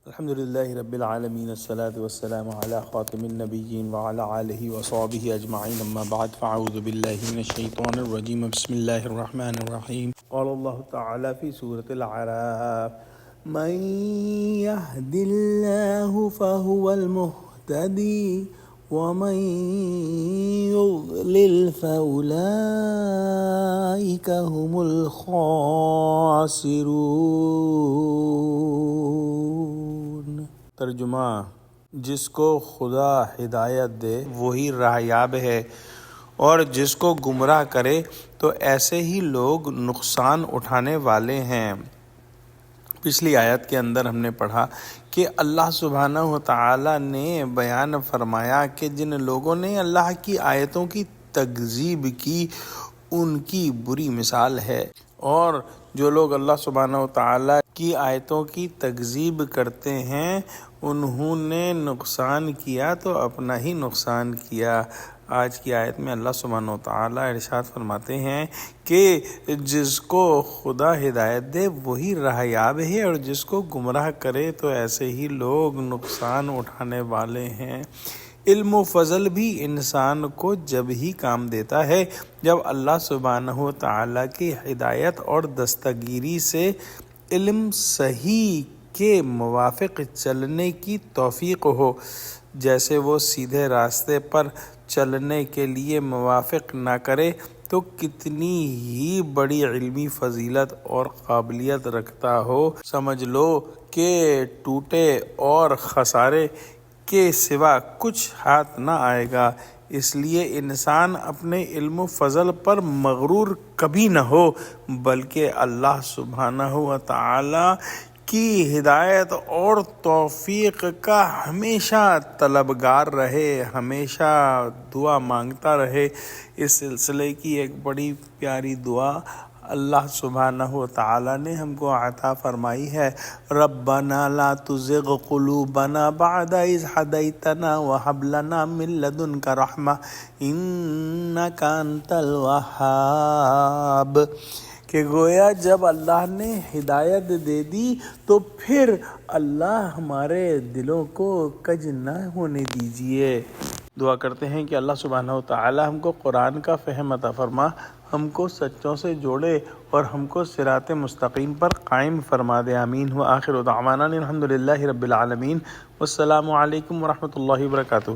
الحمد لله رب العالمين الصلاة والسلام على خاتم النبيين وعلى آله وصحبه أجمعين أما بعد فأعوذ بالله من الشيطان الرجيم بسم الله الرحمن الرحيم قال الله تعالى في سورة الأعراف من يهد الله فهو المهتدي ومن يضلل فأولئك هم الخاسرون۔ ترجمہ: جس کو خدا ہدایت دے وہی راہیاب ہے اور جس کو گمراہ کرے تو ایسے ہی لوگ نقصان اٹھانے والے ہیں۔ پچھلی آیت کے اندر ہم نے پڑھا کہ اللہ سبحانہ و تعالی نے بیان فرمایا کہ جن لوگوں نے اللہ کی آیتوں کی تکذیب کی ان کی بری مثال ہے، اور جو لوگ اللہ سبحانہ و تعالی کی آیتوں کی تکذیب کرتے ہیں انہوں نے نقصان کیا تو اپنا ہی نقصان کیا۔ آج کی آیت میں اللہ سبحانہ و تعالی ارشاد فرماتے ہیں کہ جس کو خدا ہدایت دے وہی راہیاب ہے اور جس کو گمراہ کرے تو ایسے ہی لوگ نقصان اٹھانے والے ہیں۔ علم و فضل بھی انسان کو جب ہی کام دیتا ہے جب اللہ سبحانہ و تعالی کی ہدایت اور دستگیری سے علم صحیح کے موافق چلنے کی توفیق ہو۔ جیسے وہ سیدھے راستے پر چلنے کے لیے موافق نہ کرے تو کتنی ہی بڑی علمی فضیلت اور قابلیت رکھتا ہو، سمجھ لو کہ ٹوٹے اور خسارے کے سوا کچھ ہاتھ نہ آئے گا۔ اس لیے انسان اپنے علم و فضل پر مغرور کبھی نہ ہو بلکہ اللہ سبحانہ و تعالی کی ہدایت اور توفیق کا ہمیشہ طلبگار رہے، ہمیشہ دعا مانگتا رہے۔ اس سلسلے کی ایک بڑی پیاری دعا اللہ سبحانہ و تعالی نے ہم کو عطا فرمائی ہے۔ ربنا لا تزغ قلوبنا بعد اذ ہدیتنا وہب لنا من لدنک رحمہ انک انت الوہاب، کہ گویا جب اللہ نے ہدایت دے دی تو پھر اللہ ہمارے دلوں کو کج نہ ہونے دیجیے۔ دعا کرتے ہیں کہ اللہ سبحانہ و تعالی ہم کو قرآن کا فہم عطا فرما، ہم کو سچوں سے جوڑے اور ہم کو صراط مستقیم پر قائم فرما دے، آمین۔ وآخر دعوانا الحمد للہ رب العالمین، والسلام علیکم ورحمۃ اللہ وبرکاتہ۔